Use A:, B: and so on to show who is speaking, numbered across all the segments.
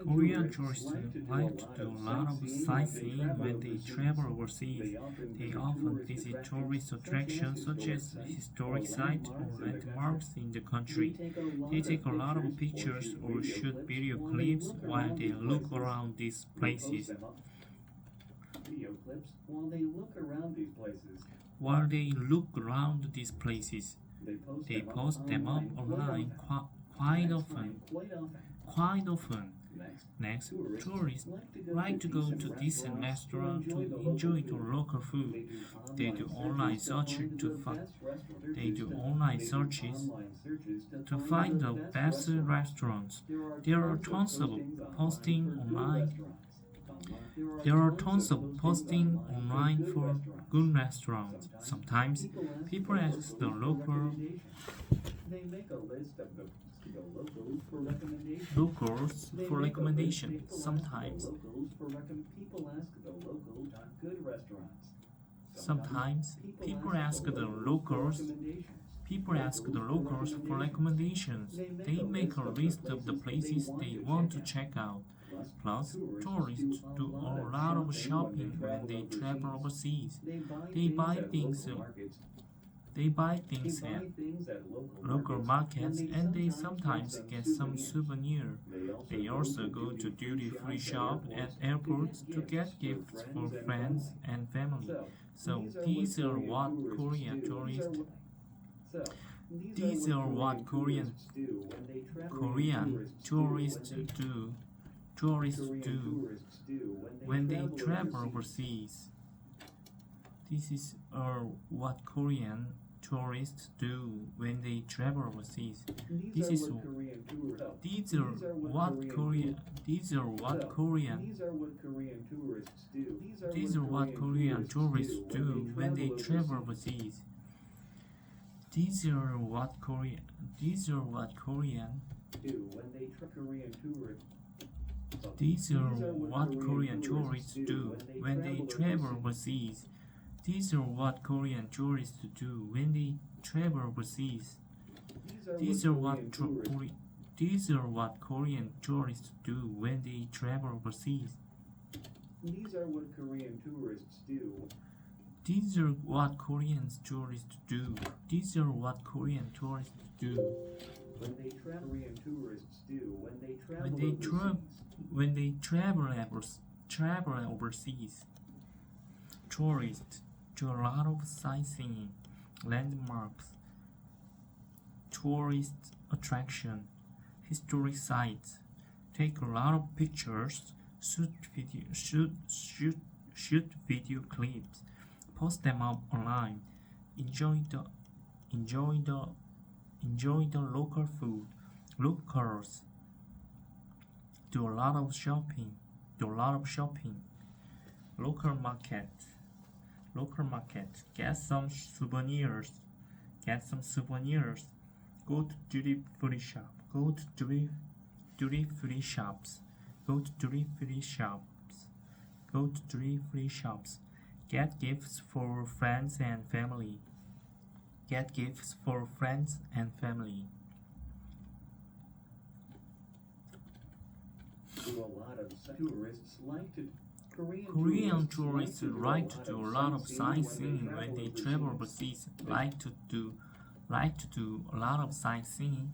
A: Korean tourists like to do a lot of sightseeing when they travel overseas. They often visit tourist attractions such as historic sites or landmarks in the country. They take a lot of pictures or shoot video clips while they look around these places. While they look around these places, they post them up online quite often. Next, tourists like to go to decent restaurants to enjoy the local food. They do online searches to find the best restaurants. There are tons of posting online. For good restaurants. Sometimes people ask the locals for recommendations. Sometimes people ask the locals for recommendations. They make a list of the places they want to check out. Plus, tourists do a lot of shopping when they travel overseas. They buy things at local markets and they sometimes get some souvenir. They also go to duty-free shop at airports to get gifts for friends and family. So these are what Korean tourists do when they travel overseas. This is what Korean tourists do when they travel overseas. These are what Korean tourists do when they travel overseas. These are what Korean tourists do when they travel overseas. These are what Korean tourists do when they travel overseas. These are what Korean tourists do when they travel overseas. These are what Korean tourists do. These are what Korean tourists do. These are what Korean tourists do. When they travel overseas. Tourists do a lot of sightseeing, landmarks, tourist attraction, historic sites, take a lot of pictures, shoot video clips, post them up online, enjoy the local food, locals, do a lot of shopping, local market, get some souvenirs, go to duty-free shops, get gifts for friends and family. Korean tourists like to do a lot of sightseeing when they travel overseas. Like to do a lot of sightseeing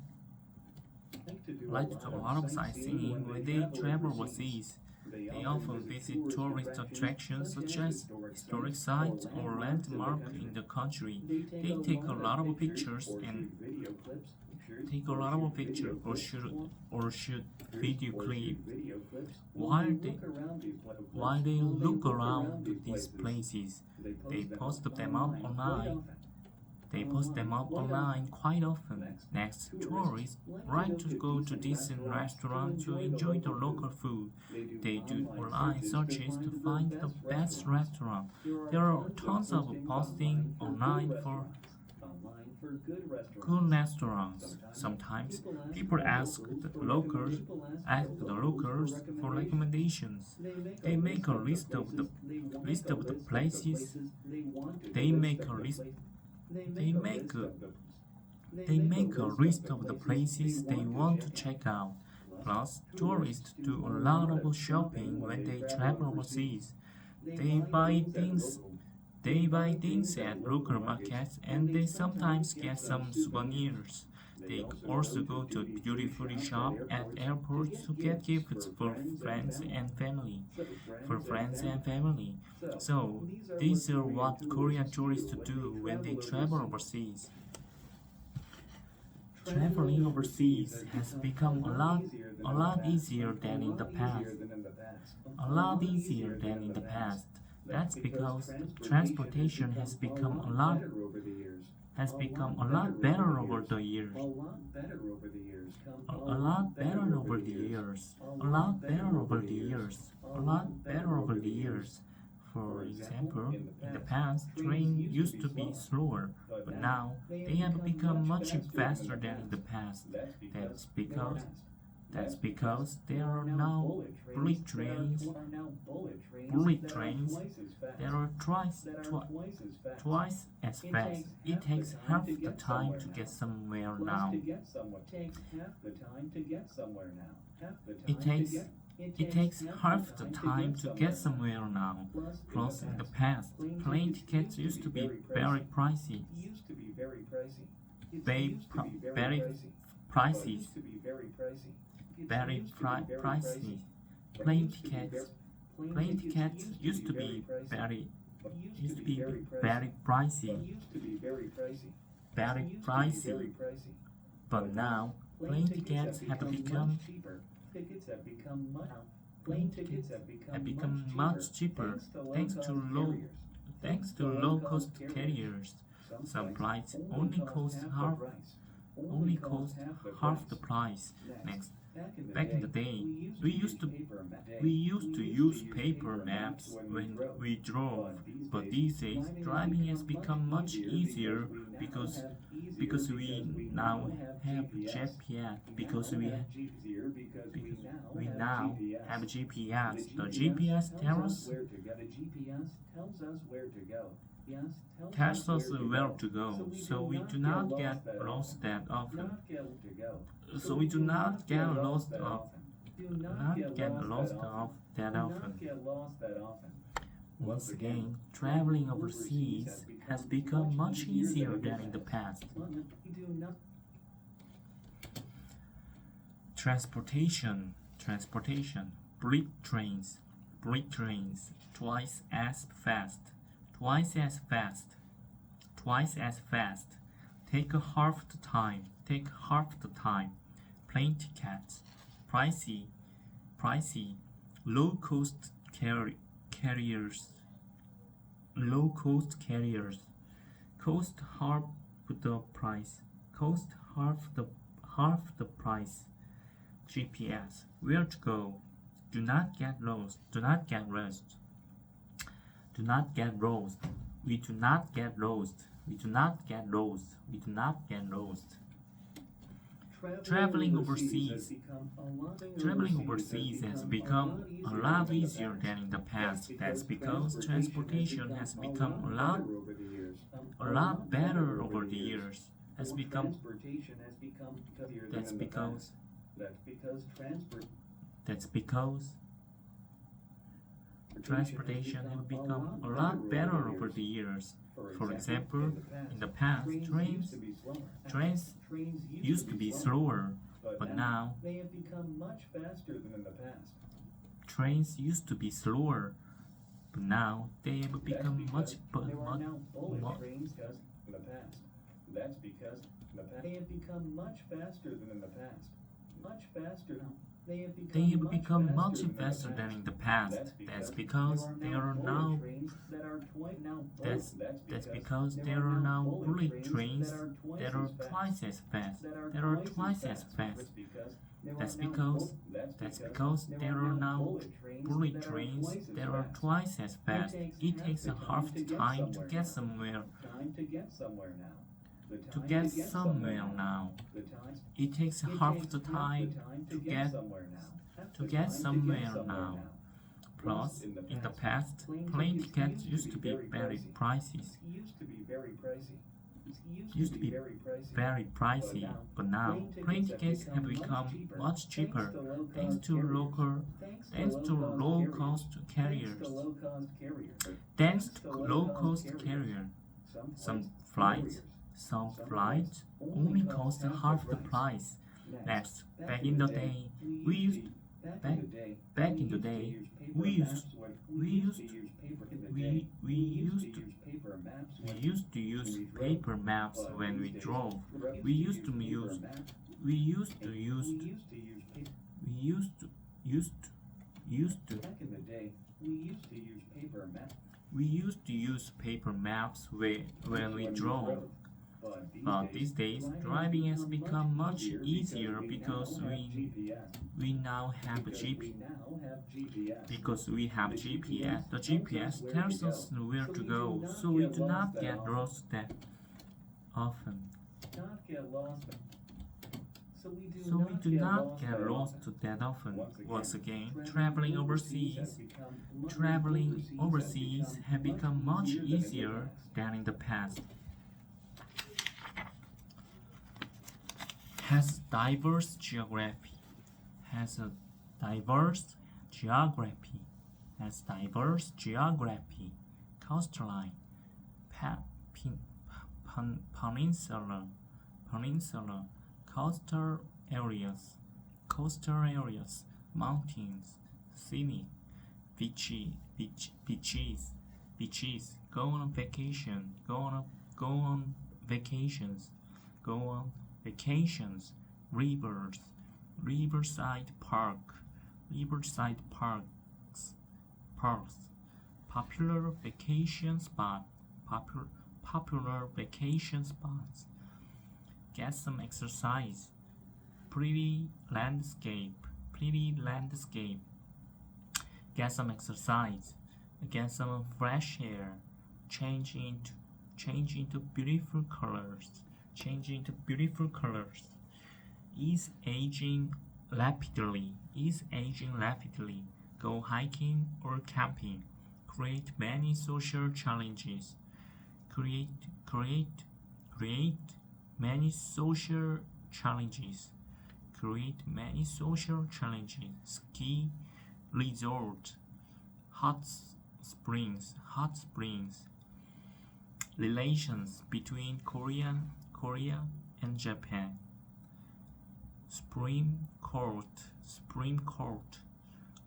A: when they travel overseas. They often visit tourist attractions such as historic sites or landmarks in the country. They take a lot of pictures or shoot video clips while they look around these places. They post them up online quite often. Next, tourists like to go to decent restaurants to enjoy the local food. They do online searches to find the best restaurant. There are tons of posting online for good restaurants. Sometimes people ask the locals for recommendations. They make a list of the places. They make They make a list of the places they want to check out. Plus, tourists do a lot of shopping when they travel overseas. They buy things they buy things at local markets and they sometimes get some souvenirs. They also go to duty-free shop at airports to get gifts for friends and family. So, these are what Korean tourists do when they travel overseas. Traveling overseas has become a lot easier than in the past. A lot easier than in the past. That's because transportation has become a lot better over the years. A lot better over the years. A lot better over the years. A lot better over the years. For example, in the past, trains used to be slower, but now they have become much faster than in the past. That's because there are now bullet trains. Bullet trains that are twice as fast. It takes half the time to get somewhere now. It takes half the time to get somewhere now. Plus, in the past, plane tickets used to be very pricey. Very pricey. Plane tickets used to be very pricey. Very pricey. But now, plane tickets have become much cheaper thanks to low cost carriers. Some flights only cost half the price. Next, back in the day, we used to use paper maps when we drove, but these days driving has become much easier because we now have GPS. We now have GPS. The GPS tells us where to go, so we do not get lost that often. That often. Once again, traveling overseas has become much easier than in the past. Transportation. Bullet trains, twice as fast. Take half the time. Plane tickets, pricey. Low cost carriers, cost half the price. GPS, where to go? Do not get lost. We do not get lost. Traveling overseas has become a lot easier than in the past. That's because transportation has become a lot better over the years. That's because transportation has become a lot better over the years. For example, in the past, trains used to be slower, but now trains used to be slower, but now they have become much faster than in the past. They have become much faster than in the past. That's because there are now bullet trains that are twice as fast. That's because there are now bullet trains that are twice as fast. It takes a half the time to get somewhere. It takes half the time to get somewhere now. Plus, in the past, plane tickets used to be very pricey. used to be very pricey, but now plane tickets have become much cheaper thanks to low-cost carriers. Thanks to low-cost carrier, some flights only cost half the price. Next, back in the day, we used to use paper maps when we drove. We used to use paper maps when we drove. But these days, driving has become much easier because we now have a GPS. The GPS tells us where to go, so we do not get lost that often. Once again, traveling overseas have become much easier than in the past. Has diverse geography, coastline, peninsula, coastal areas, mountains, scenic, beaches, go on vacations, rivers, riverside parks, popular vacation spots, get some exercise, pretty landscape, get some exercise, get some fresh air, change into beautiful colors. Is aging rapidly. Go hiking or camping. Create many social challenges. Ski resort. Hot springs. Relations between Korea and Japan. Supreme Court,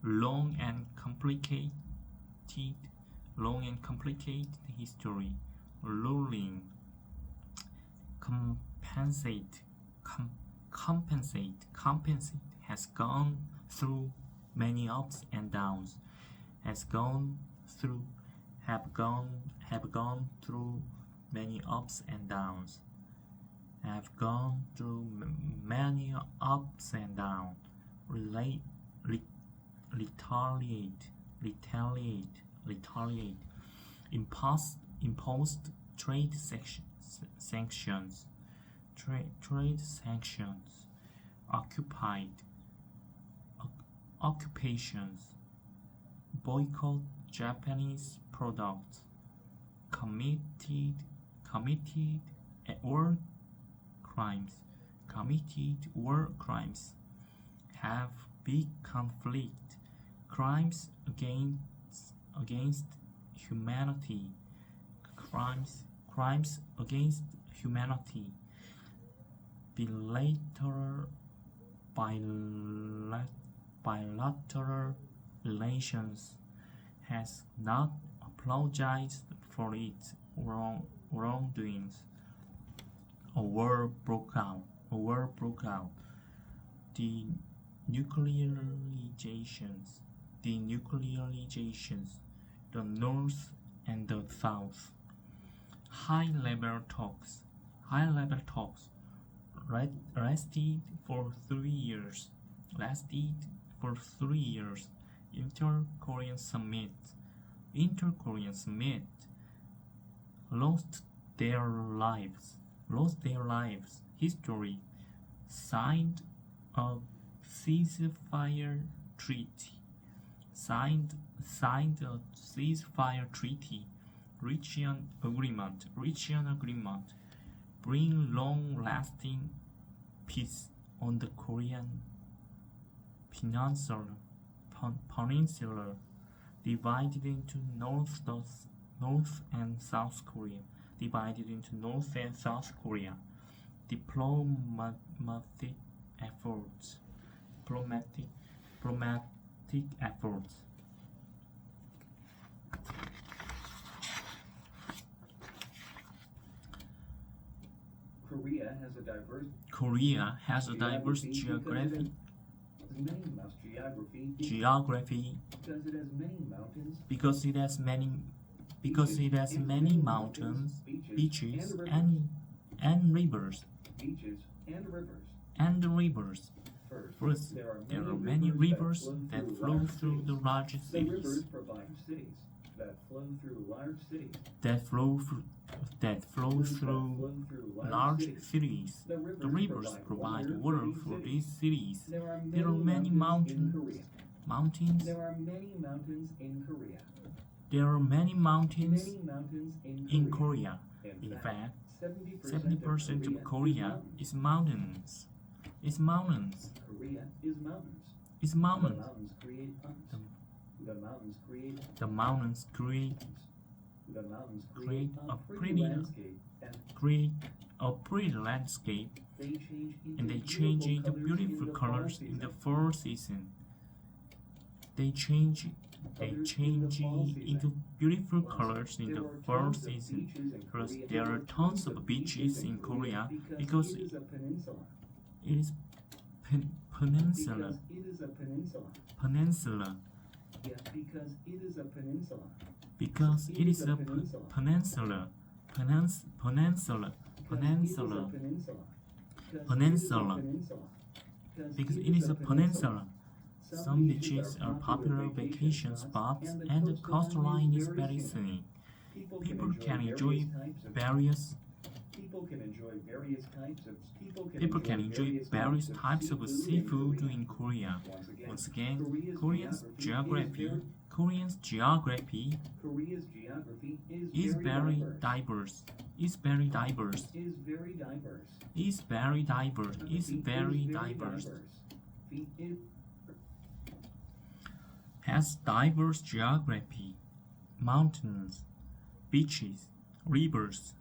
A: long and complicated history. Ruling, compensate, has gone through many ups and downs. Have gone through many ups and downs. Imposed trade sanctions. Occupations. Boycott Japanese products. Committed war crimes. Have big conflict. Crimes against humanity. Bilateral relations. Has not apologized for its wrongdoings. A war broke out. Denuclearizations. The North and the South. High-level talks. Lasted for 3 years. Inter-Korean Summit. Lost their lives. History. Signed a ceasefire treaty. Reached an agreement. bring long-lasting peace on the Korean peninsula, divided into North and South Korea. Diplomatic efforts. Korea has a diverse geography because it has many mountains, beaches, and rivers. First, there are many rivers that flow through the large cities. The rivers provide water for these cities. There are many mountains in Korea. In fact, 70% of Korea is mountains. The mountains create a pretty landscape, and they change into beautiful colors in the fall season. Plus, there are tons of beaches in Korea because it is peninsula. Because it is a peninsula. Because it is a peninsula. Some beaches are popular vacation spots, and the coastline is very scenic. People can enjoy various types of seafood in Korea. Once again, Korea's geography is very diverse. Has diverse geography, mountains, beaches, rivers,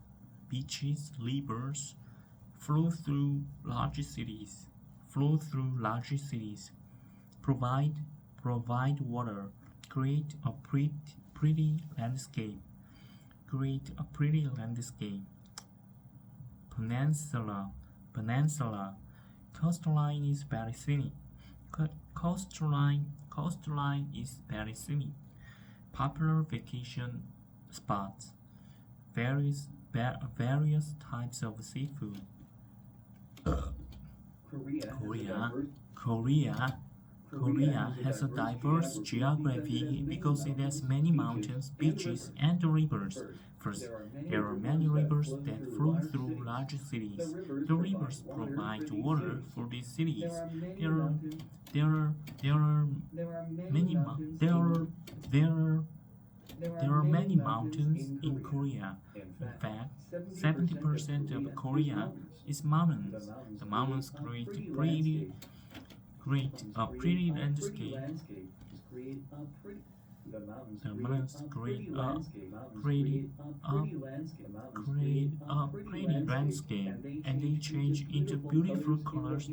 A: flow through large cities, provide water, create a pretty landscape. Peninsula, coastline is very scenic. Popular vacation spots. Various types of seafood. Korea has a diverse geography because it has many mountains, beaches, and rivers. First, there are many rivers that flow through large cities. The rivers provide water for these cities. There are many mountains in Korea. In fact, 70% of Korea is mountains. The mountains create a pretty landscape. And they change into beautiful colors.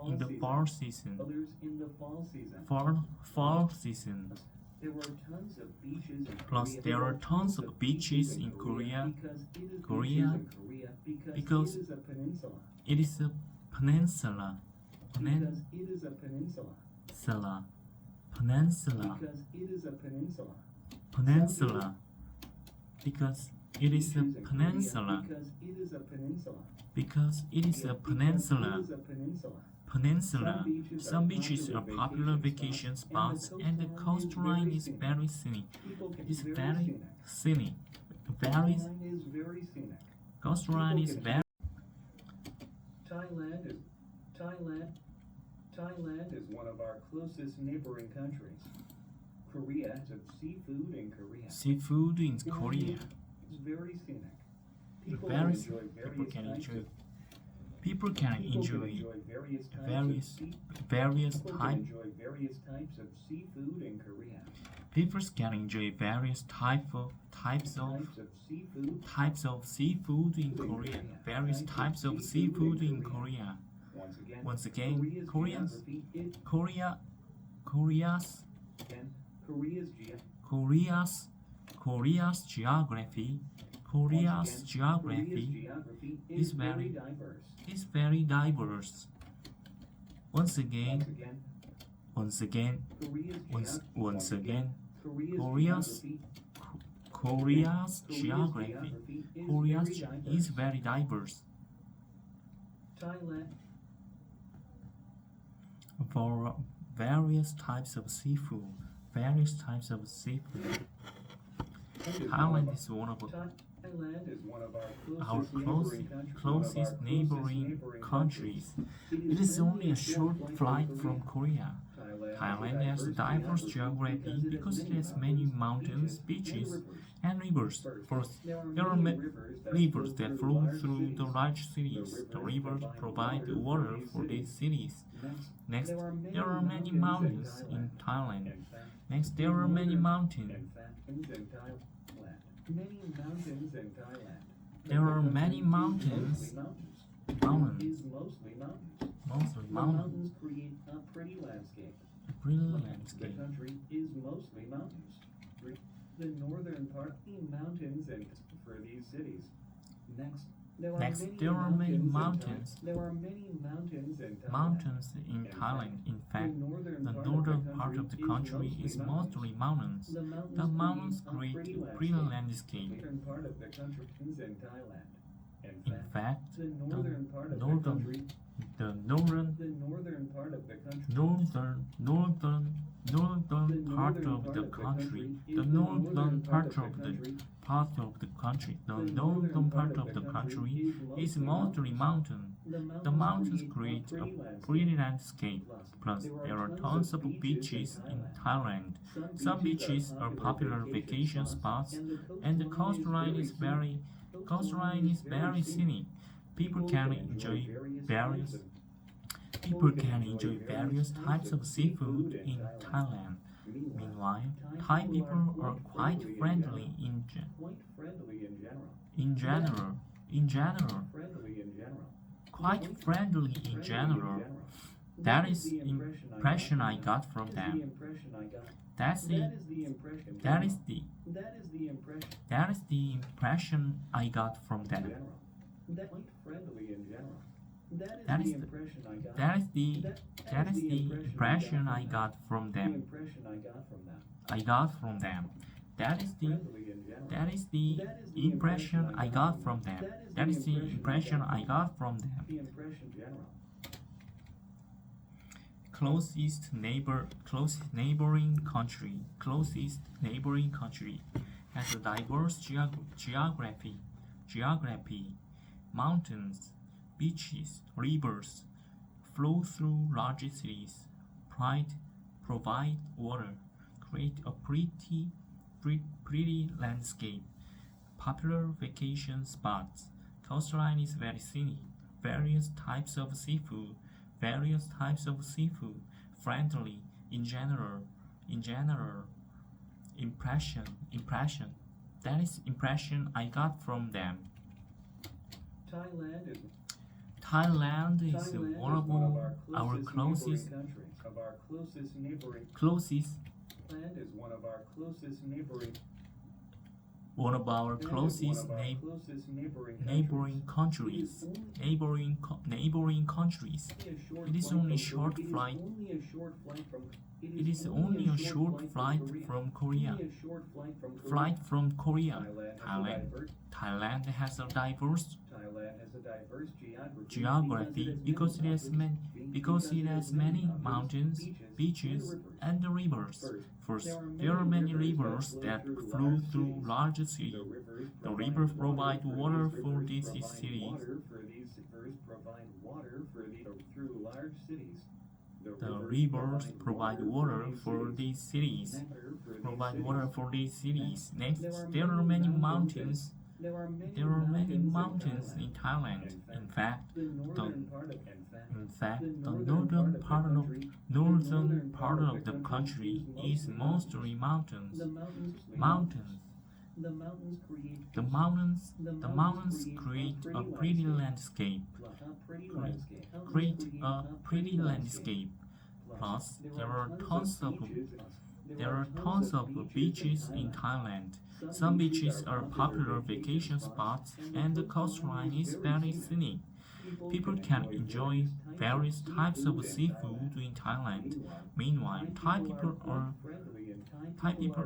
A: In the fall season. Plus, there are tons of beaches in Korea because it is a peninsula. Some beaches are popular vacation spots, and the coastline is very scenic. Coastline is very.
B: Thailand is one of our closest neighboring countries. Korea. So seafood in Korea.
A: Seafood in Korea.
B: It's very scenic. People
A: Very
B: enjoy
A: people
B: various
A: can
B: types
A: enjoy.
B: of
A: People can enjoy
B: various types
A: various
B: of
A: various
B: people can
A: type.
B: enjoy various types of seafood in Korea.
A: People can enjoy various types of seafood in Korea. Various types of seafood in Korea. Once again, Korea's
B: Again, Korea's
A: geography is very diverse. Once again, Korea's geography is very diverse.
B: Thailand.
A: For various types of seafood. Thailand is one of
B: Thailand is one of
A: our closest neighboring countries. It is only a short flight from Korea. Thailand has a diverse geography because it has many mountains, beaches, and rivers. First, there are rivers that flow through the large cities. The rivers provide water for these cities. Next, there are many mountains in Thailand. There are many mountains in Thailand.
B: Mostly mountains create a pretty landscape. The country is mostly mountains. The northern part mountains and for these cities.
A: There are many mountains in Thailand. In fact, the northern part of the country is mostly mountains. The mountains create a pretty landscape. In fact, the northern part of the country is mostly mountain. The mountains create a pretty landscape. Plus, there are tons of beaches in Thailand. Some beaches are popular vacation spots, and the coastline is very scenic. People can enjoy various types of seafood in Thailand. Meanwhile, Thai people are quite friendly in general. That is the impression I got from them. That is the impression I got from them. That is the impression I got from them. That is the impression I got from them. Closest neighboring country has a diverse geography. Mountains, beaches, rivers flow through large cities, provide water, create a pretty landscape, popular vacation spots. Coastline is very scenic. Various types of seafood, friendly in general. Impression. That is impression I got from them. Thailand is one of our closest neighboring countries. It is only a short flight from Korea. Thailand has a diverse geography because it has many mountains, beaches, and rivers. First, there are many rivers that flow through large cities. The rivers provide water for these cities. The rivers provide water for these cities. Next, there are many mountains. There are many mountains in Thailand. In fact, the northern part of the country is mostly mountains. The mountains create a pretty landscape. Plus, there are tons of beaches in Thailand. Some beaches are popular vacation spots, and the coastline is very scenic. People can enjoy various types of seafood in Thailand. Meanwhile, Thai people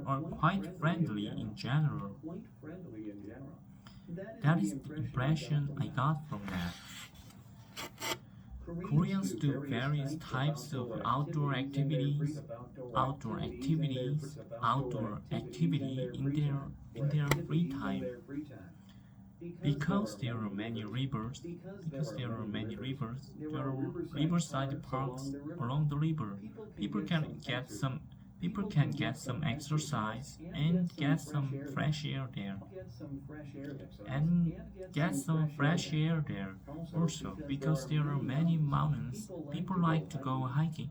A: are quite friendly in general. That is the impression I got from that. Koreans do various types of outdoor activity in their free time. Because there are many rivers, there are riverside parks along the river. People can get some exercise and get some fresh air there. Also, because there are many mountains, people like to go hiking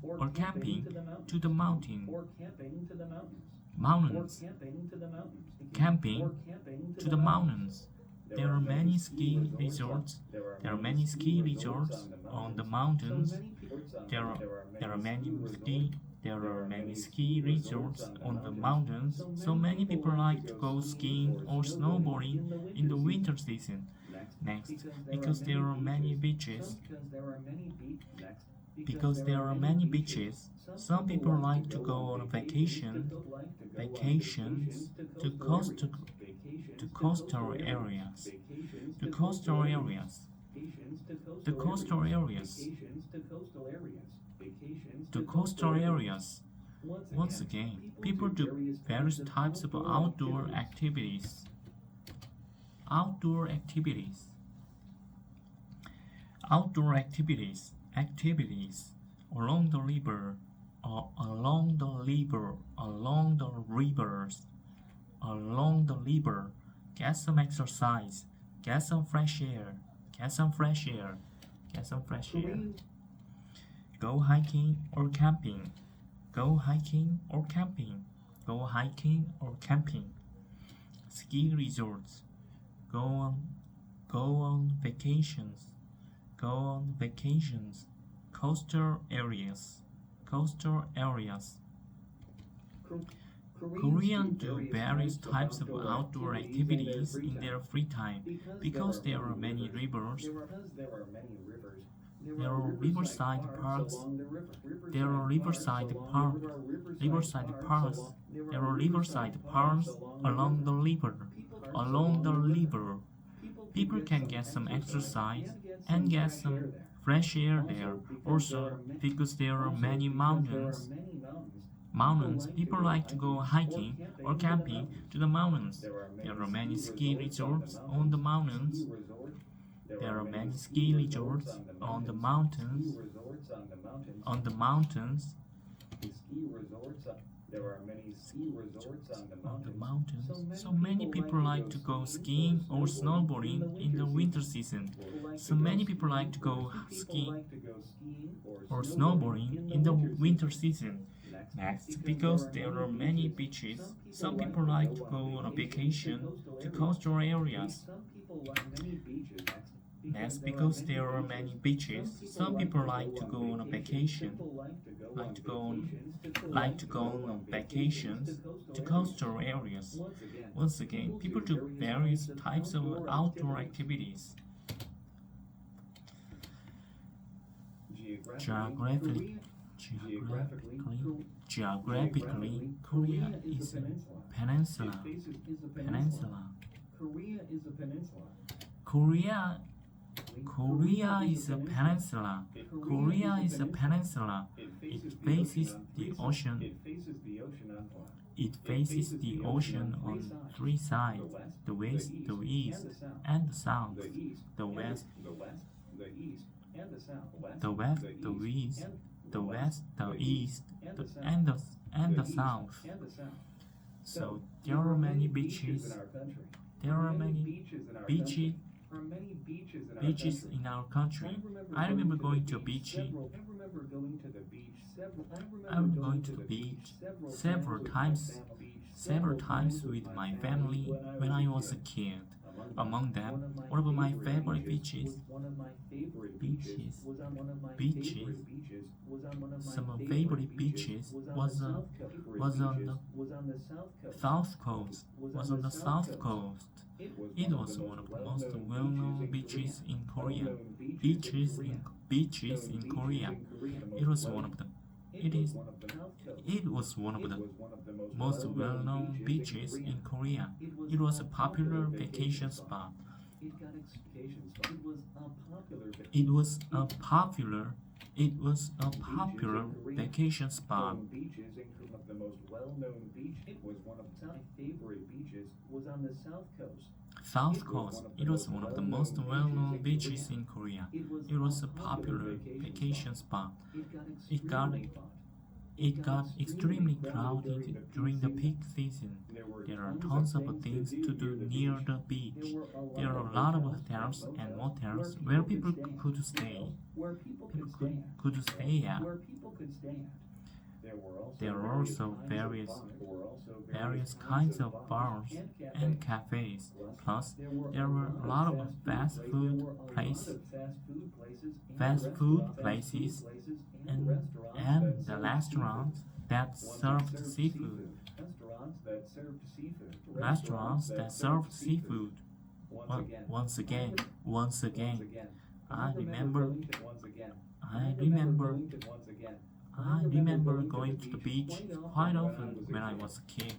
A: or camping to the mountains. There are many ski resorts. On the mountains. There are many ski resorts on the mountains. So many people like to go skiing or snowboarding in the winter season. Next, because there are many beaches. Some people like to go on vacations to coastal areas. Once again, people do various types of outdoor activities. Along the river, get some exercise, get some fresh air. Go hiking or camping. Ski resorts. Go on vacations. Coastal areas. Koreans do various types of outdoor activities in their free time because there are many rivers. There are riverside parks along the river. People can get some exercise and get some fresh air there. Also, because there are many mountains, people like to go hiking or camping to the mountains. There are many ski resorts on the mountains. So many people like to go skiing or snowboarding in the winter season. Next, because there are many beaches, some people like to go on a vacation to coastal areas. Next, because there are many beaches, some people like to go on a vacation, to coastal areas. Once again, people do various types of outdoor activities. Geographically, Korea is a peninsula. Korea is a peninsula. It faces the ocean on three sides: the west, the east, and the south. The west
B: and the south,
A: the west, the east, the west, the east, and the south. So there are many beaches.
B: in our country.
A: There are many beaches
B: in our country.
A: in our country. I remember going to a beach. I'm going to the beach several times with my family when I was a kid. Among them, one of my favorite beaches. Some favorite beaches was on the south coast. It was one of the most well-known beaches in Korea. Beaches in Korea. It was one of the most well-known beaches in Korea. It was a popular vacation spot. It was a popular vacation spot.
B: The most well-known beach. It was one of my favorite beaches. Was on the south coast.
A: South Coast. It was one of the most well-known beaches in Korea. It was a popular vacation spot. It got extremely crowded during the peak season. There are tons of things to do near the beach. There are a lot of hotels and motels where people could stay. There are also various kinds of bars and cafes. Plus, there were a lot of fast food places and the restaurants that served seafood. Once again, I remember going to the beach quite often when I was a kid.